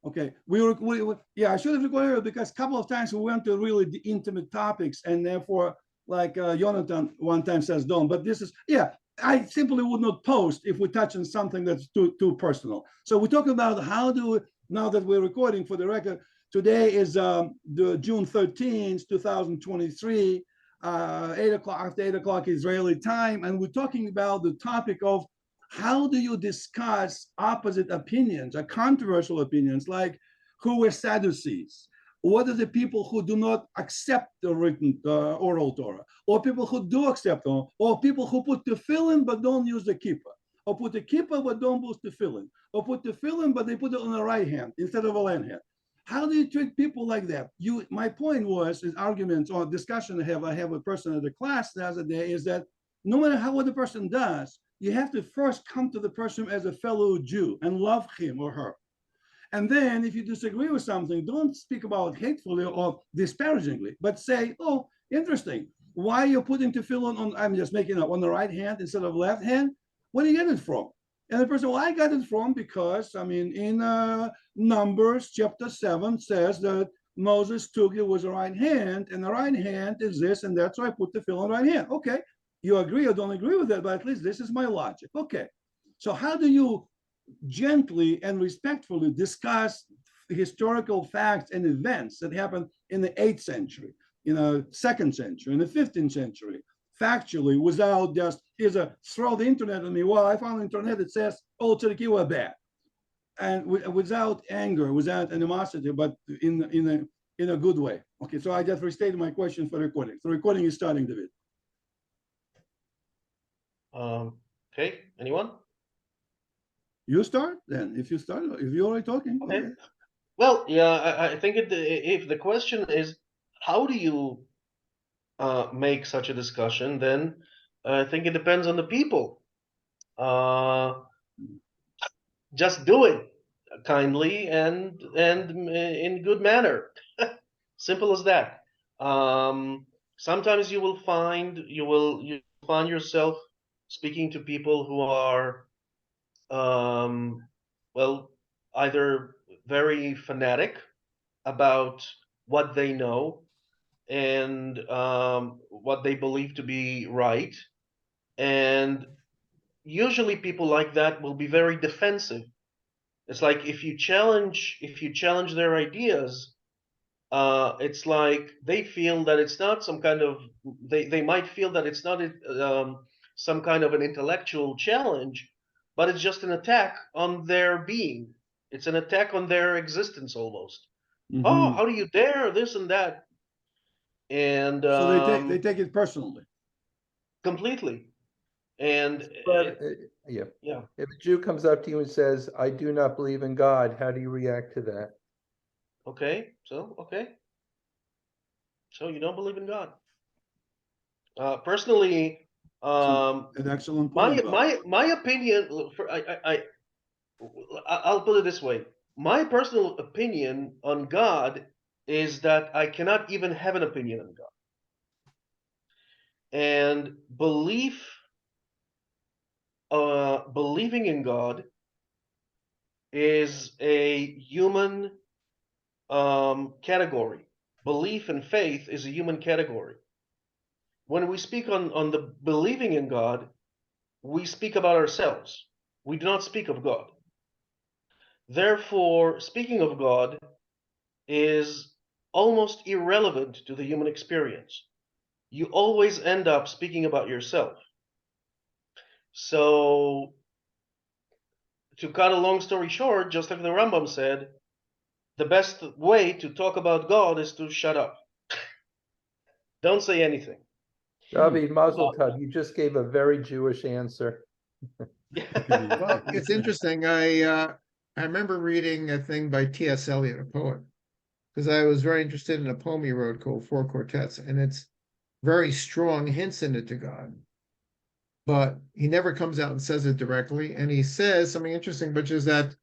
Okay, yeah, I should have recorded it because a couple of times we went to really the intimate topics, and therefore, like Jonathan one time says, don't. But this is, yeah, I simply would not post if we touch on something that's too personal. So we talk about how do now that we're recording for the record. Today is the June 13th, 2023, 8 o'clock after 8 o'clock Israeli time, and we're talking about the topic of how do you discuss opposite opinions or controversial opinions, like who were Sadducees? What are the people who do not accept the written oral Torah, or people who do accept them, or people who put tefillin but don't use the kippah, or put the kippah but don't use tefillin, or put tefillin but they put it on the right hand instead of a left hand? How do you treat people like that? My point was, is arguments or discussion I have a person at the class the other day, is that no matter what the person does, you have to first come to the person as a fellow Jew and love him or her. And then if you disagree with something, don't speak about it hatefully or disparagingly, but say, oh, interesting. Why are you putting tefillin on, I'm just making up, on the right hand instead of left hand? Where do you get it from? And the person, well, I got it from because, I mean, in Numbers chapter 7 says that Moses took it with the right hand, and the right hand is this, and that's why I put the tefillin on the right hand. Okay, you agree or don't agree with that, but at least this is my logic. Okay, so how do you gently and respectfully discuss historical facts and events that happened in the 8th century, in the 2nd century, in the 15th century, factually, without just, throw the internet at me, well, I found the internet that says all tzaddikim were bad, and without anger, without animosity, but in a good way. Okay, so I just restated my question for recording. So recording is starting, David. Okay, anyone? You start then. If you're already talking. Okay. Well, yeah, I think if the question is how do you make such a discussion, then I think it depends on the people. Just do it kindly and in good manner. Simple as that. Sometimes you will find yourself speaking to people who are well, either very fanatic about what they know and what they believe to be right, and usually people like that will be very defensive. It's like if you challenge their ideas, it's like they feel that it's not some kind of they might feel that it's not some kind of an intellectual challenge, but it's just an attack on their being. It's an attack on their existence almost. Mm-hmm. Oh, how do you dare this and that? And so they take it personally. Completely. And But, yeah. If a Jew comes up to you and says, "I do not believe in God," how do you react to that? Okay, so you don't believe in God. Personally, an excellent point. My opinion. I'll put it this way. My personal opinion on God is that I cannot even have an opinion on God. And believing in God is a human category. Belief and faith is a human category. When we speak on the believing in God, we speak about ourselves. We do not speak of God. Therefore, speaking of God is almost irrelevant to the human experience. You always end up speaking about yourself. So, to cut a long story short, just like the Rambam said, the best way to talk about God is to shut up. Don't say anything. David, Mazel Tov, you just gave a very Jewish answer. Well, it's interesting. I remember reading a thing by T.S. Eliot, a poet, because I was very interested in a poem he wrote called Four Quartets, and it's very strong hints in it to God. But he never comes out and says it directly. And he says something interesting, which is that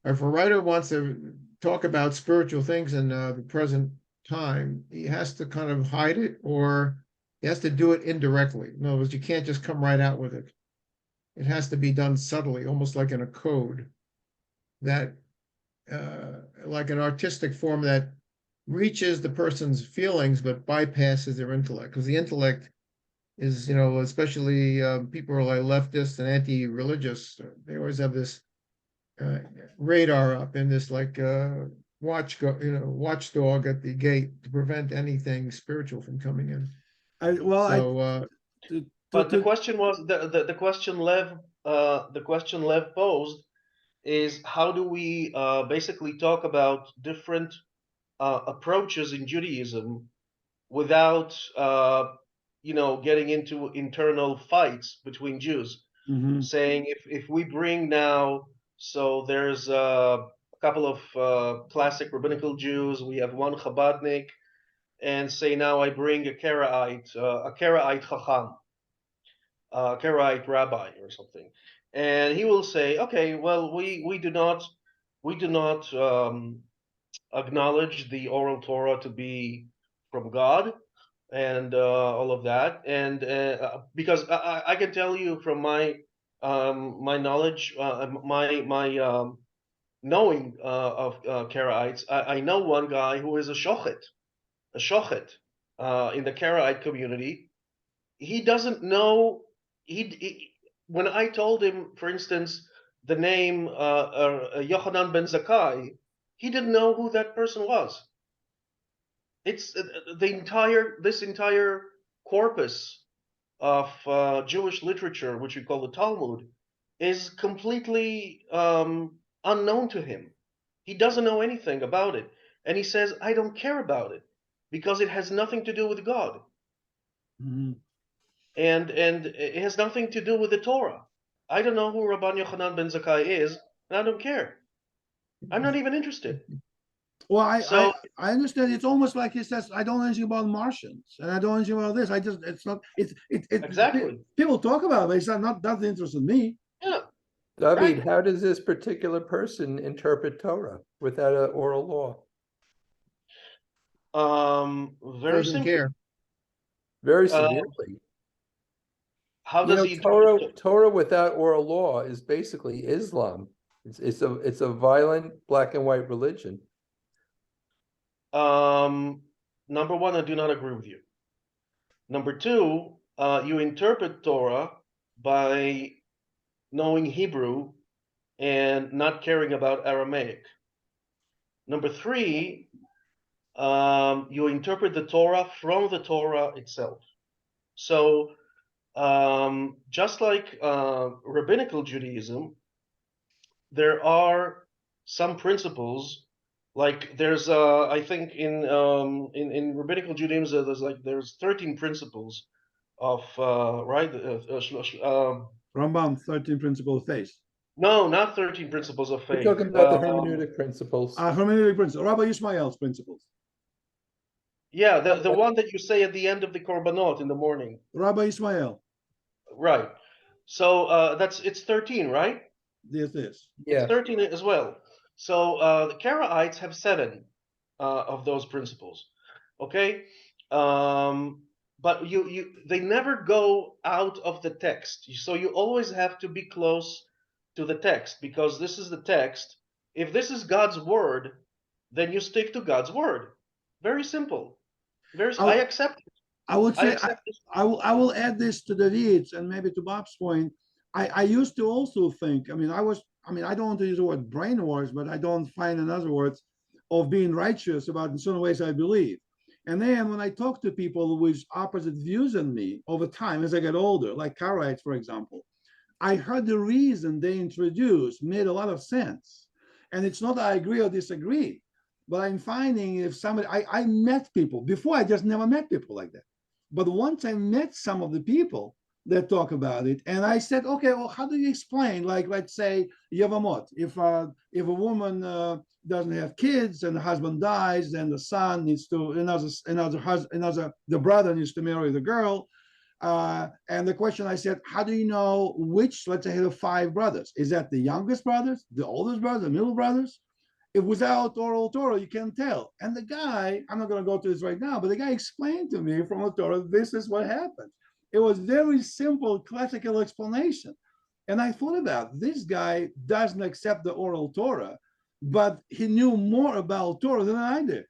if a writer wants to talk about spiritual things in the present time, he has to kind of hide it, or he has to do it indirectly. In other words, you can't just come right out with it. It has to be done subtly, almost like in a code, that like an artistic form that reaches the person's feelings but bypasses their intellect, because the intellect is, especially people who are like leftist and anti-religious, they always have this radar up and this like watchdog at the gate to prevent anything spiritual from coming in. But the question was the question Lev posed is, how do we basically talk about different approaches in Judaism without getting into internal fights between Jews? Mhm. Saying if we bring now, so there's a couple of classic rabbinical Jews, we have one Chabadnik, and say now I bring a Karaite Chacham, a Karaite rabbi or something, and he will say, okay, well we do not acknowledge the oral Torah to be from God and all of that, and because I can tell you from my knowledge, my knowing of Karaites, I know one guy who is a shochet in the Karaite community. He doesn't know. When I told him, for instance, the name Yochanan ben Zakkai, he didn't know who that person was. It's this entire corpus of Jewish literature, which we call the Talmud, is completely unknown to him. He doesn't know anything about it, and he says, "I don't care about it because it has nothing to do with God, Mhm. and it has nothing to do with the Torah. I don't know who Rabban Yochanan ben Zakkai is, and I don't care. I'm not even interested." Well, I, So I understand. It's almost like he says, I don't know anything about Martians, and I don't know anything about this. It's not. exactly, People talk about it, but it's not. Doesn't interest me. yeah, David, right. how does this particular person interpret Torah without an oral law? Very Doesn't simply. care. Very Uh, severely. how does he Torah interpret? Torah without oral law is basically Islam. It's a violent black and white religion. Number one, I do not agree with you. Number two, you interpret Torah by knowing Hebrew and not caring about Aramaic. Number three, you interpret the Torah from the Torah itself. So, just like rabbinical Judaism, there are some principles. Like there's, I think in rabbinical Judaism, there's 13 principles of right. Rambam, 13 principles of faith. No, not 13 principles of We're faith. talking about the hermeneutic principles. Hermeneutic principles. Rabbi Ishmael's principles. Yeah, the one that you say at the end of the korbanot in the morning. Rabbi Ishmael. Right. So it's 13, right? This is. Yeah. It's 13 as well. So the Karaites have 7 of those principles. Okay. But they never go out of the text. So you always have to be close to the text, because this is the text. If this is God's word, then you stick to God's word. Very simple. I accept it. I would say I will add this to the reads, and maybe to Bob's point. I used to also think, I don't want to use the word brainwash, but I don't find another words of being righteous about in certain ways I believe. And then when I talk to people with opposite views than me over time, as I get older, like Karaites, for example, I heard the reason they introduced made a lot of sense. And it's not that I agree or disagree, but I'm finding if somebody, I met people before, I just never met people like that. But once I met some of the people that talk about it, and I said, okay, well, how do you explain, like, let's say, Yevamot, if a woman doesn't have kids and the husband dies, then the son needs to, the brother needs to marry the girl. And the question I said, how do you know which, let's say, he have 5 brothers? Is that the youngest brothers, the oldest brothers, the middle brothers? If without oral Torah, you can't tell. And the guy, I'm not going to go to this right now, but the guy explained to me from the Torah, this is what happened. It was very simple, classical explanation. And I thought about this guy doesn't accept the oral Torah but he knew more about Torah than I did.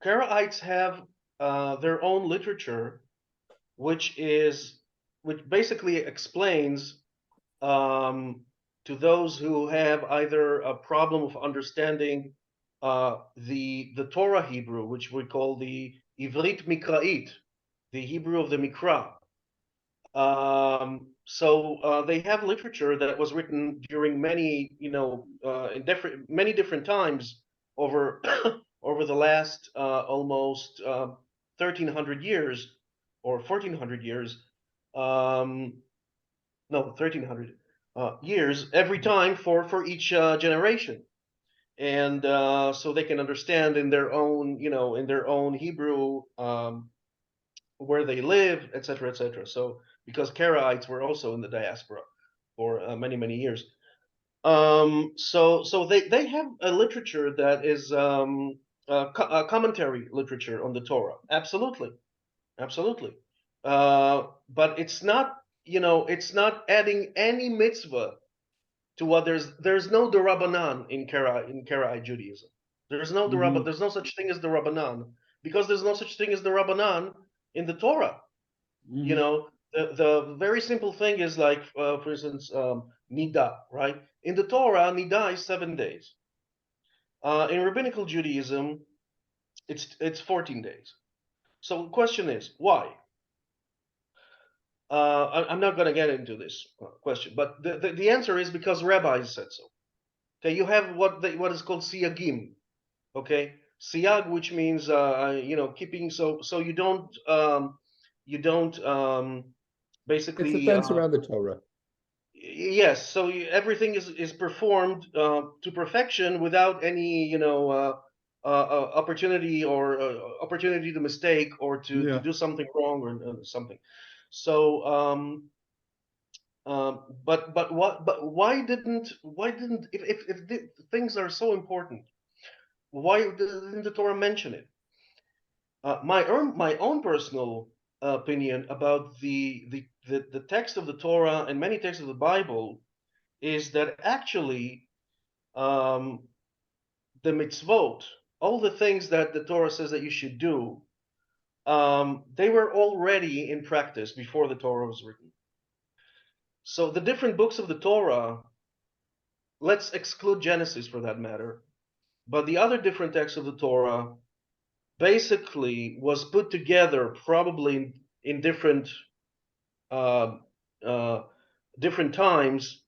Karaites have their own literature, which basically explains to those who have either a problem of understanding the Torah Hebrew, which we call the Ivrit Mikra'it, the Hebrew of the Mikra. So they have literature that was written during many, in many different times over over the last almost 1,300 years or 1,400 years. No, 1,300 years every time for each generation, and so they can understand in their own, in their own Hebrew, where they live, etc., etc. So because Karaites were also in the diaspora for many years, so they have a literature that is a commentary literature on the Torah. Absolutely. But it's not, it's not adding any mitzvah to what there's no Durabanan in Karaite Judaism. There's no Mhm. There's no such thing as Durabanan, because there's no such thing as Durabanan in the Torah. You Mhm. know, the very simple thing is like, for instance, Nida, right? In the Torah, Nida is 7 days. In rabbinical Judaism, it's 14 days. So the question is, why? I'm not going to get into this question, but the answer is because rabbis said so. Okay, you have what is called siyagim. Okay, siyag, which means keeping, so you don't It's a basically fence around the Torah. yes. So everything is performed to perfection without any opportunity or opportunity to mistake or to Yeah. do something wrong or something. So but why didn't if things are so important, why didn't the Torah mention it? My own personal opinion about the text of the Torah and many texts of the Bible is that actually um, the mitzvot, all the things that the Torah says that you should do, they were already in practice before the Torah was written. So the different books of the Torah, let's exclude Genesis for that matter, but the other different texts of the Torah basically was put together probably in uh, uh, different times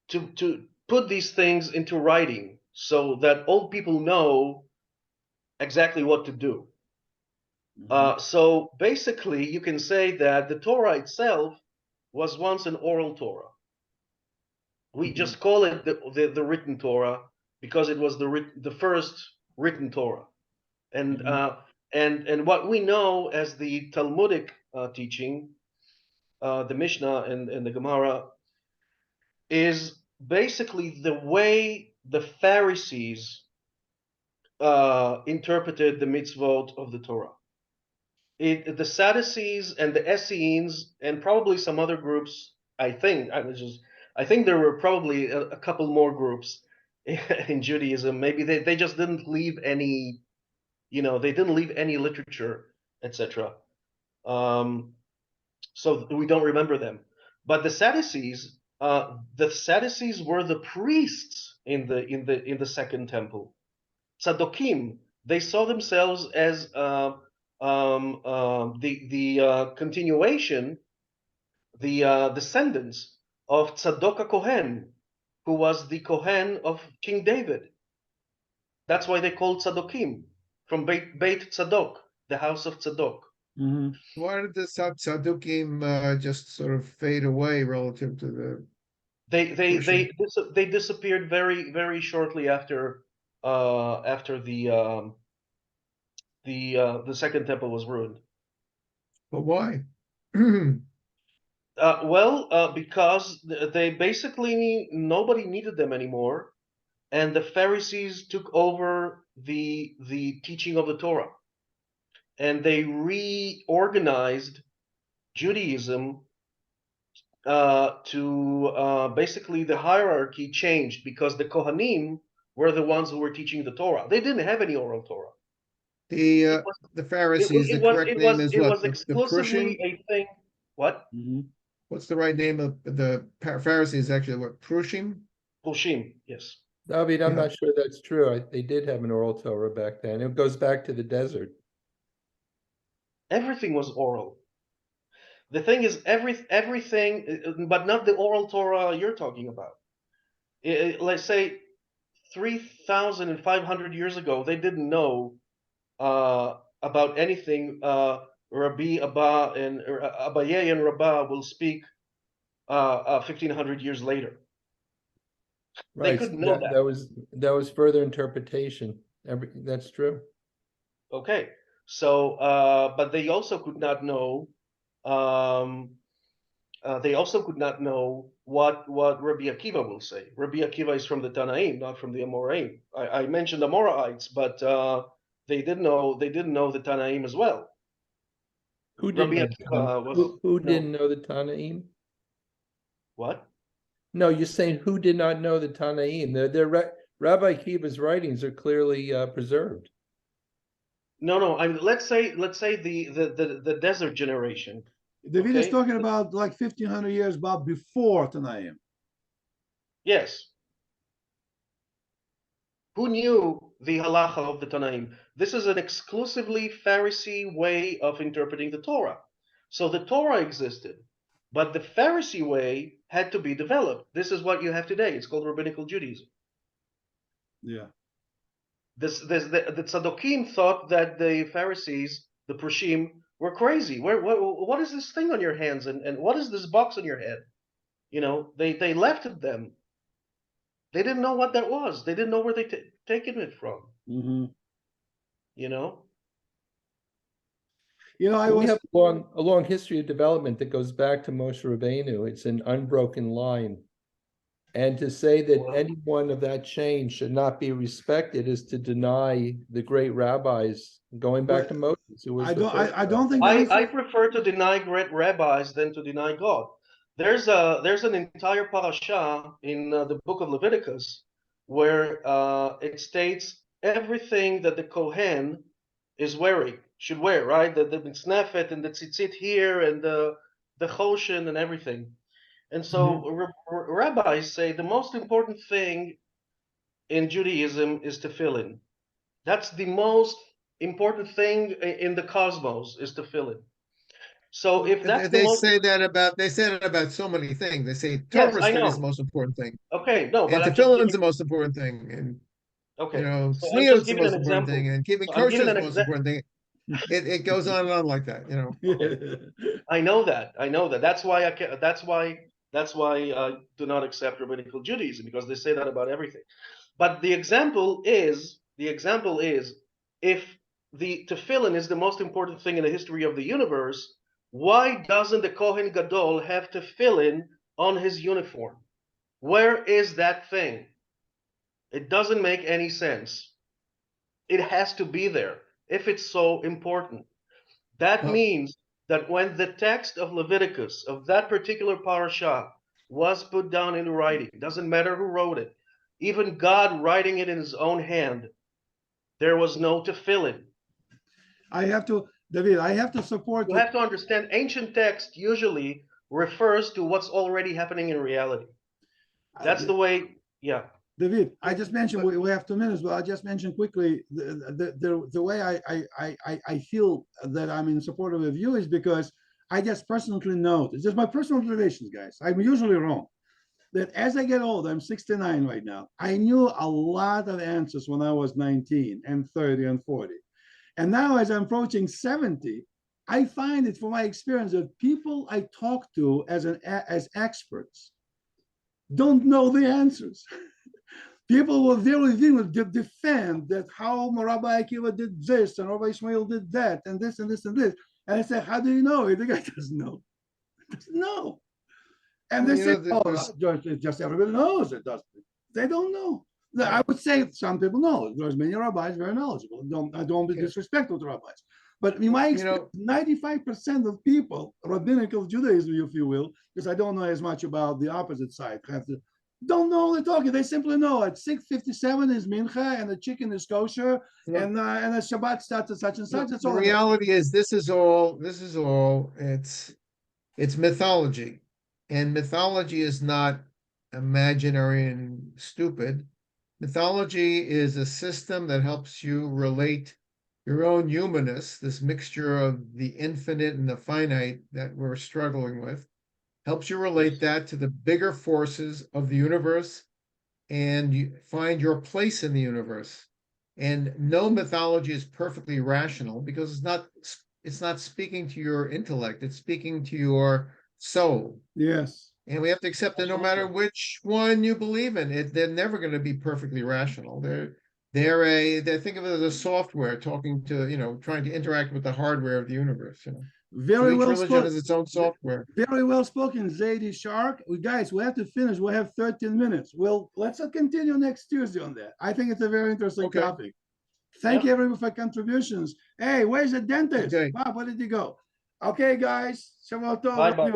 to put these things into writing so that old people know exactly what to do. So basically, you can say that the Torah itself was once an oral Torah. We Mhm. just call it the written Torah because it was the first written Torah. And Mhm. and what we know as the Talmudic teaching, the Mishnah and the Gemara, is basically the way the Pharisees interpreted the mitzvot of the Torah. The Sadducees and the Essenes and probably some other groups, I think there were probably a couple more groups in Judaism. Maybe they just didn't leave any, they didn't leave any literature, etc. So we don't remember them. But the Sadducees were the priests in the second temple. Tzaddokim, they saw themselves as the continuation, the descendants of Tzadok Kohen, who was the Kohen of King David. That's why they called Tzaddokim, from Beit Tzadok, the house of Tzadok. Mhm. Why did the Sadukim just sort of fade away relative to the They they Persian? they they disappeared very shortly after the second temple was ruined. But why? Because they basically nobody needed them anymore, and the Pharisees took over the teaching of the Torah, and they reorganized Judaism basically the hierarchy changed because the Kohanim were the ones who were teaching the Torah. They didn't have any oral Torah. The It was the Pharisees, the correct name is it what? was The Prushim? exclusively a thing. What? Mhm. What's the right name of the Pharisees? Actually, what? Prushim? Prushim, yes. I mean, I'm Yeah. not sure that's true. They did have an oral Torah back then. It goes back to the desert. Everything was oral. The thing is, everything, but not the oral Torah you're talking about. Let's say 3,500 years ago, they didn't know about anything. Rabbi Abba and Abaye and Rabbah will speak 1,500 years later. They Right. couldn't So know that. that was further interpretation. That's true. Okay, so but they also could not know. They also could not know what Rabbi Akiva will say. Rabbi Akiva is from the Tanaim, not from the Amoraim. I mentioned Amoraites, but they didn't know the Tanaim as well. Who Rabbi didn't know Akiva was who no, didn't know the Tanaim? what? No, you're saying who did not know the Tanaim? Rabbi Akiva's writings are clearly preserved. No. I mean, let's say the desert generation. David is Okay. talking about like 1,500 years about before Tanaim. Yes. Who knew the halacha of the Tanaim? This is an exclusively Pharisee way of interpreting the Torah. So the Torah existed, but the Pharisee way had to be developed. This is what you have today. It's called rabbinical Judaism. Yeah. The Tzaddokim thought that the Pharisees, the Prushim, were crazy. What is this thing on your hands, and what is this box on your head? You know, they laughed at them. They didn't know what that was. They didn't know where they taken it from. Mm-hmm. You know. You know, We have a long history of development that goes back to Moshe Rabbeinu. It's an unbroken line. And to say that anyone of that chain should not be respected is to deny the great rabbis going back to Moses. Who was I don't think I prefer to deny great rabbis than to deny God. There's an entire parasha in the book of Leviticus where it states everything that the Kohen is wearing, should wear, right? The mitznefet and the tzitzit here and the choshen and everything. And so rabbis say the most important thing in Judaism is tefillin. That's the most important thing in the cosmos is tefillin. So if that's they the most, say that about so many things. They say yes, Torah I study is the know. most important thing, Okay, no, but and I'm just tefillin's giving. the most important thing, and Okay, so I'm tznius just is the giving an most important example. thing, and keeping So I'm kosher giving is an the most important thing. It goes on and on like that, Okay. I know that. That's why That's why I do not accept rabbinical Judaism, because they say that about everything. But the example is if the tefillin is the most important thing in the history of the universe, why doesn't the Kohen Gadol have tefillin on his uniform? Where is that thing? It doesn't make any sense. It has to be there if it's so important. That means that when the text of Leviticus, of that particular parasha, was put down in writing, doesn't matter who wrote it, even God writing it in his own hand, there was no tefillin. David, I have to support You have to understand, ancient text usually refers to what's already happening in reality. That's the way, yeah. David, I just mentioned we have 2 minutes, but I just mentioned quickly the way I feel that I'm in support of a view is because I just personally know, it's just my personal observations, guys. I'm usually wrong. That as I get older, I'm 69 right now. I knew a lot of answers when I was 19 and 30 and 40. And now as I'm approaching 70, I find it from my experience that people I talk to as experts don't know the answers. People were very willing to defend that how Rabbi Akiva did this and Rabbi Ishmael did that and this and this and this. And I said, how do you know? The guy doesn't know. Doesn't know. And they say, just everybody knows it doesn't. They don't know. I would say some people know. There's many rabbis very knowledgeable. I don't be disrespectful to rabbis. But in my You know- experience, 95% of people, rabbinical Judaism, if you will, because I don't know as much about the opposite side, don't know what they're talking. They simply know at 6:57 is mincha and the chicken is kosher Yeah. and the Shabbat starts at such and such. That's The all. I know. reality is this is all it's mythology. And mythology is not imaginary and stupid. Mythology is a system that helps you relate your own humanness, this mixture of the infinite and the finite that we're struggling with, helps you relate that to the bigger forces of the universe and you find your place in the universe. And no mythology is perfectly rational because it's not speaking to your intellect, it's speaking to your soul. Yes. And we have to accept that no matter which one you believe in, they're never going to be perfectly rational. They think of it as a software talking to, trying to interact with the hardware of the universe. So Very each well religion spoken. has its own software. Very well spoken, Zadie Shark. Guys, we have to finish. We have 13 minutes. Well, let's continue next Tuesday on that. I think it's a very interesting Okay. topic. Thank you everyone for contributions. Hey, where's the dentist? Okay. Bob, where did he go? Okay, guys. Shabbat Tov. Bye-bye.